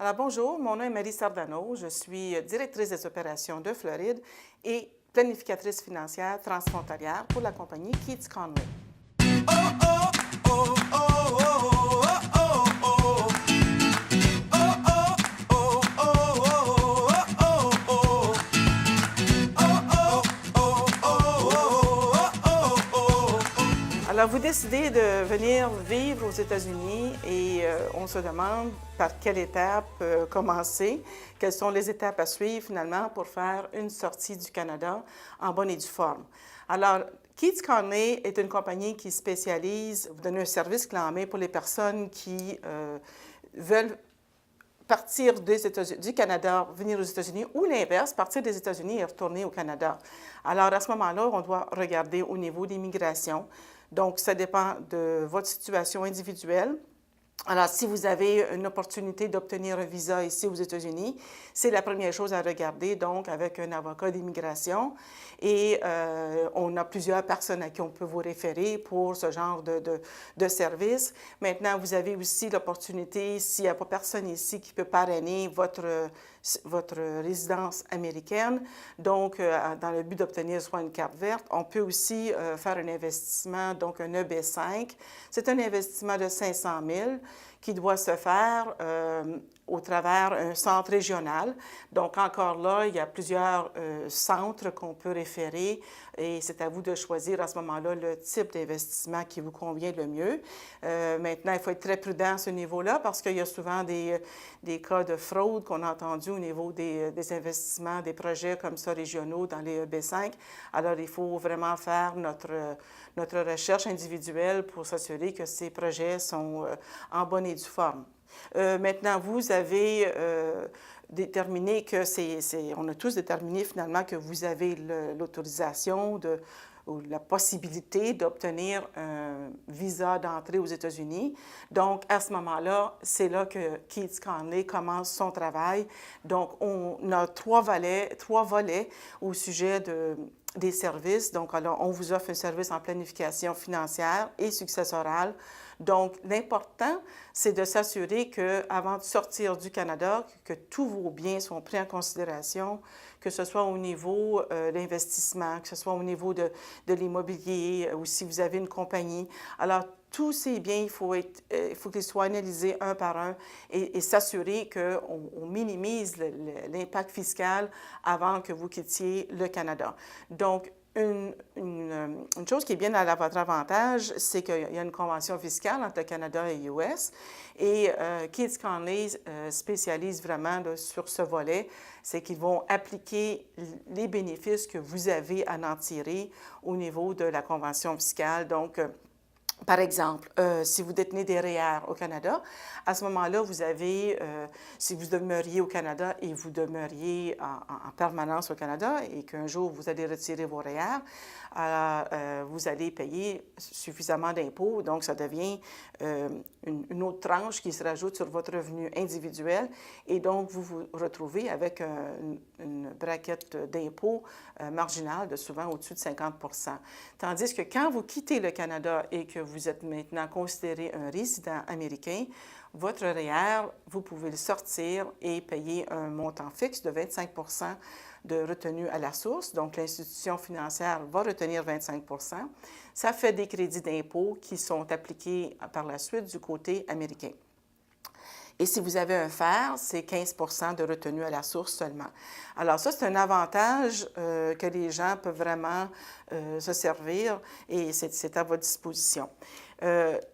Alors bonjour, mon nom est Marie Sardano, je suis directrice des opérations de Floride et planificatrice financière transfrontalière pour la compagnie Keats Conway. Alors, vous décidez de venir vivre aux États-Unis et on se demande par quelle étape commencer, quelles sont les étapes à suivre finalement pour faire une sortie du Canada en bonne et due forme. Alors, Keats Conway est une compagnie qui spécialise, vous donnez un service clé en main pour les personnes qui veulent partir du Canada, venir aux États-Unis, ou l'inverse, partir des États-Unis et retourner au Canada. Alors, à ce moment-là, on doit regarder au niveau des migrations. Donc, ça dépend de votre situation individuelle. Alors, si vous avez une opportunité d'obtenir un visa ici aux États-Unis, c'est la première chose à regarder, donc, avec un avocat d'immigration. Et on a plusieurs personnes à qui on peut vous référer pour ce genre de service. Maintenant, vous avez aussi l'opportunité, s'il n'y a pas personne ici qui peut parrainer votre résidence américaine, donc dans le but d'obtenir soit une carte verte, on peut aussi faire un investissement, donc un EB5. C'est un investissement de 500 000 qui doit se faire au travers un centre régional. Donc, encore là, il y a plusieurs centres qu'on peut référer et c'est à vous de choisir à ce moment-là le type d'investissement qui vous convient le mieux. Maintenant, il faut être très prudent à ce niveau-là parce qu'il y a souvent des cas de fraude qu'on a entendus au niveau des investissements, des projets comme ça régionaux dans les EB5. Alors, il faut vraiment faire notre recherche individuelle pour s'assurer que ces projets sont en bonne et due forme. Maintenant, vous avez déterminé que on a tous déterminé finalement que vous avez l'autorisation ou la possibilité d'obtenir un visa d'entrée aux États-Unis. Donc, à ce moment-là, c'est là que Keats Conway commence son travail. Donc, on a trois volets au sujet des services. Donc, alors, on vous offre un service en planification financière et successorale. Donc, l'important, c'est de s'assurer qu'avant de sortir du Canada, que tous vos biens sont pris en considération, que ce soit au niveau d'investissement, que ce soit au niveau de l'immobilier, ou si vous avez une compagnie. Alors, tous ces biens, il faut qu'ils soient analysés un par un et s'assurer qu'on minimise l'impact fiscal avant que vous quittiez le Canada. Donc, une chose qui est bien à votre avantage, c'est qu'il y a une convention fiscale entre le Canada et l'US et Keats Conway spécialise vraiment sur ce volet, c'est qu'ils vont appliquer les bénéfices que vous avez à en tirer au niveau de la convention fiscale. Donc, par exemple, si vous détenez des REER au Canada, à ce moment-là, vous avez, si vous demeuriez au Canada et vous demeuriez en permanence au Canada et qu'un jour vous allez retirer vos REER, vous allez payer suffisamment d'impôts, donc ça devient une autre tranche qui se rajoute sur votre revenu individuel et donc vous vous retrouvez avec une braquette d'impôts marginale de souvent au-dessus de 50 %. Tandis que quand vous quittez le Canada et que vous êtes maintenant considéré un résident américain, votre REER, vous pouvez le sortir et payer un montant fixe de 25 % de retenue à la source. Donc, l'institution financière va retenir 25 %. Ça fait des crédits d'impôt qui sont appliqués par la suite du côté américain. Et si vous avez un FER, c'est 15 % de retenue à la source seulement. Alors ça, c'est un avantage que les gens peuvent vraiment se servir et c'est à votre disposition.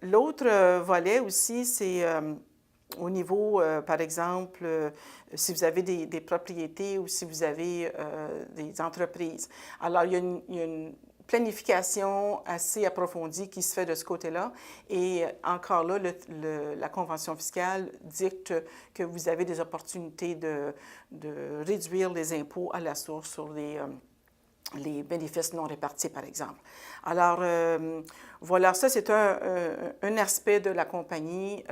L'autre volet aussi, c'est au niveau, par exemple, si vous avez des propriétés ou si vous avez des entreprises. Alors, il y a une planification assez approfondie qui se fait de ce côté-là. Et encore là, la convention fiscale dicte que vous avez des opportunités de réduire les impôts à la source sur les bénéfices non répartis, par exemple. Alors, voilà, ça, c'est un aspect de la compagnie,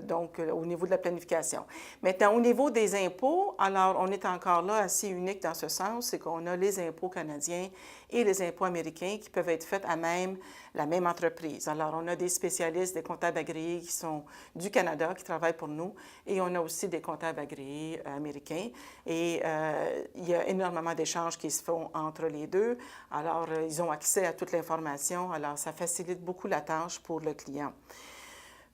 donc au niveau de la planification. Maintenant, au niveau des impôts, alors, on est encore là assez unique dans ce sens, c'est qu'on a les impôts canadiens et les impôts américains qui peuvent être faits à même la même entreprise. Alors, on a des spécialistes, des comptables agréés qui sont du Canada, qui travaillent pour nous, et on a aussi des comptables agréés américains. Et il y a énormément d'échanges qui se font entre les deux. Alors, ils ont accès à toute l'information. Alors, ça facilite beaucoup la tâche pour le client.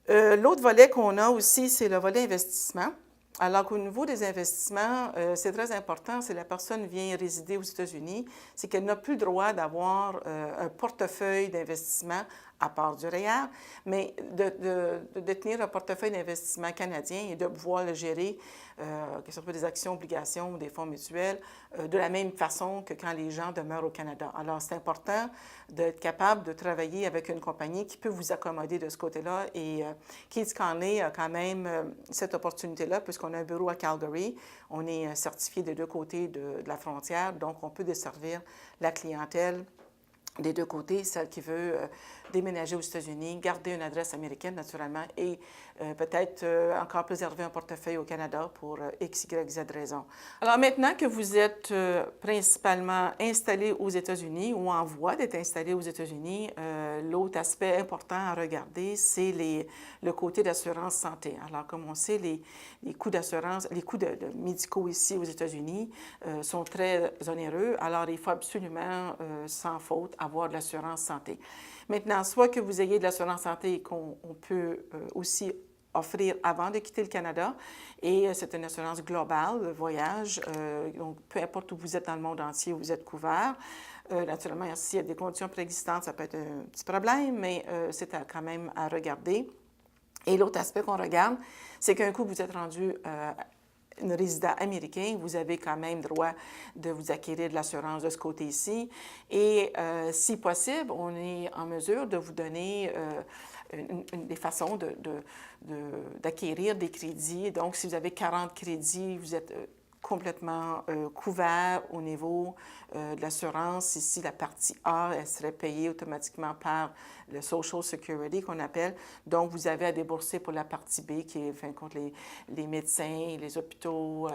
L'autre volet qu'on a aussi, c'est le volet investissement. Alors qu'au niveau des investissements, c'est très important, si la personne vient résider aux États-Unis, c'est qu'elle n'a plus le droit d'avoir un portefeuille d'investissement à part du REER, mais de détenir un portefeuille d'investissement canadien et de pouvoir le gérer, que ce soit des actions, obligations ou des fonds mutuels, de la même façon que quand les gens demeurent au Canada. Alors, c'est important d'être capable de travailler avec une compagnie qui peut vous accommoder de ce côté-là. Et Keith Conley a quand même cette opportunité-là, puisqu'on a un bureau à Calgary. On est certifié des deux côtés de la frontière, donc on peut desservir la clientèle des deux côtés, celle qui veut déménager aux États-Unis, garder une adresse américaine naturellement et peut-être encore préserver un portefeuille au Canada pour X, Y, Z raison. Alors maintenant que vous êtes principalement installé aux États-Unis ou en voie d'être installé aux États-Unis, l'autre aspect important à regarder, c'est le côté d'assurance santé. Alors comme on sait, les coûts d'assurance, les coûts de médicaux ici aux États-Unis sont très onéreux. Alors il faut absolument, sans faute, avoir de l'assurance santé. Maintenant, soit que vous ayez de l'assurance santé qu'on peut aussi offrir avant de quitter le Canada, et c'est une assurance globale, le voyage, donc peu importe où vous êtes dans le monde entier, vous êtes couvert. Naturellement, s'il y a des conditions préexistantes, ça peut être un petit problème, mais c'est quand même à regarder. Et l'autre aspect qu'on regarde, c'est qu'un coup, vous êtes rendu un résident américain, vous avez quand même droit de vous acquérir de l'assurance de ce côté-ci. Et si possible, on est en mesure de vous donner des façons d'acquérir des crédits. Donc, si vous avez 40 crédits, vous êtes complètement couvert au niveau de l'assurance. Ici, la partie A, elle serait payée automatiquement par le Social Security qu'on appelle. Donc, vous avez à débourser pour la partie B qui est, fin de compte, les médecins, les hôpitaux,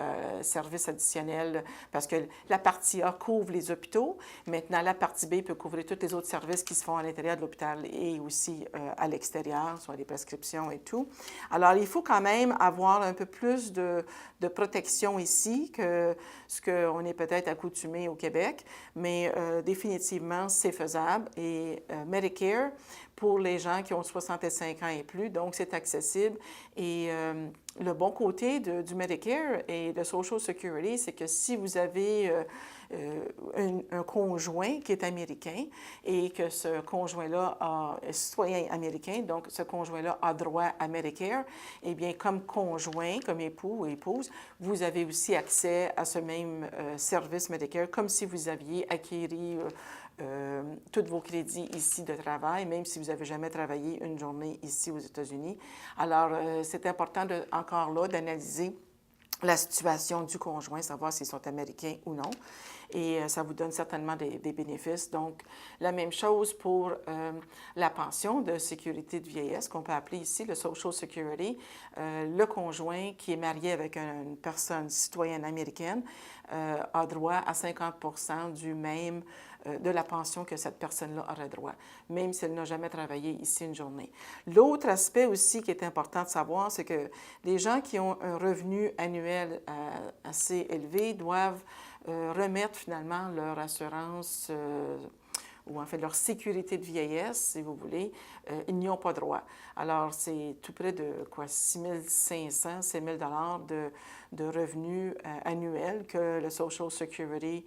services additionnels, parce que la partie A couvre les hôpitaux. Maintenant, la partie B peut couvrir tous les autres services qui se font à l'intérieur de l'hôpital et aussi à l'extérieur, soit les prescriptions et tout. Alors, il faut quand même avoir un peu plus de protection ici que ce qu'on est peut-être accoutumé au Québec, mais définitivement, c'est faisable. Et Medicare, pour les gens qui ont 65 ans et plus, donc c'est accessible. Et le bon côté du Medicare et de Social Security, c'est que si vous avez un conjoint qui est américain et que ce conjoint-là est citoyen américain, donc ce conjoint-là a droit à Medicare, eh bien, comme conjoint, comme époux ou épouse, vous avez aussi accès à ce même service Medicare, comme si vous aviez acquis tous vos crédits ici de travail, même si vous n'avez jamais travaillé une journée ici aux États-Unis. Alors, c'est important encore là d'analyser la situation du conjoint, savoir s'ils sont américains ou non. Et ça vous donne certainement des bénéfices. Donc, la même chose pour la pension de sécurité de vieillesse, qu'on peut appeler ici le Social Security. Le conjoint qui est marié avec une personne citoyenne américaine a droit à 50 du même de la pension que cette personne-là aurait droit, même si elle n'a jamais travaillé ici une journée. L'autre aspect aussi qui est important de savoir, c'est que les gens qui ont un revenu annuel assez élevé doivent remettre finalement leur assurance ou en fait leur sécurité de vieillesse, si vous voulez, ils n'y ont pas droit. Alors, c'est tout près de quoi, 6 500, 6 000 de revenus annuels que le Social Security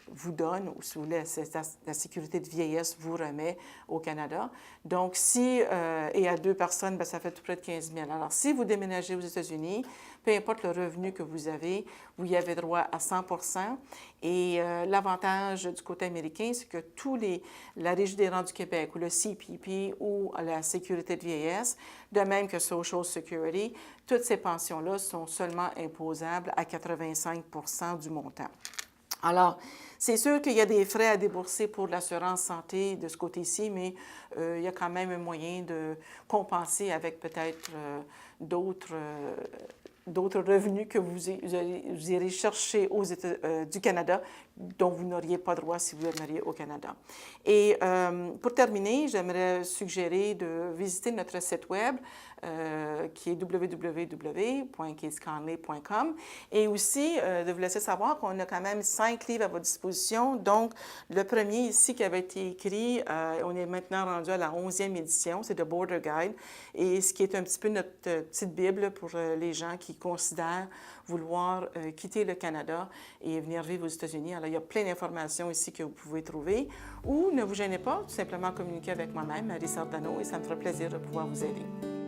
vous donne, ou si vous voulez, la sécurité de vieillesse vous remet au Canada. Donc, et à 2 personnes, bien, ça fait tout près de 15 000. Alors, si vous déménagez aux États-Unis, peu importe le revenu que vous avez, vous y avez droit à 100 %. Et l'avantage du côté américain, c'est que la Régie des rentes du Québec ou le CPP ou la sécurité de vieillesse, de même que Social Security, toutes ces pensions-là sont seulement imposables à 85 % du montant. Alors, C'est sûr qu'il y a des frais à débourser pour l'assurance santé de ce côté-ci, mais il y a quand même un moyen de compenser avec peut-être d'autres revenus que vous irez chercher aux États du Canada, dont vous n'auriez pas droit si vous demeuriez au Canada. Et pour terminer, j'aimerais suggérer de visiter notre site web qui est www.keithconley.com et aussi de vous laisser savoir qu'on a quand même 5 livres à votre disposition. Donc, le premier ici qui avait été écrit, on est maintenant rendu à la 11e édition, c'est The Border Guide, et ce qui est un petit peu notre petite Bible pour les gens qui considèrent vouloir quitter le Canada et venir vivre aux États-Unis. Alors, il y a plein d'informations ici que vous pouvez trouver. Ou ne vous gênez pas, tout simplement communiquer avec moi-même, Marie Sardano, et ça me fera plaisir de pouvoir vous aider.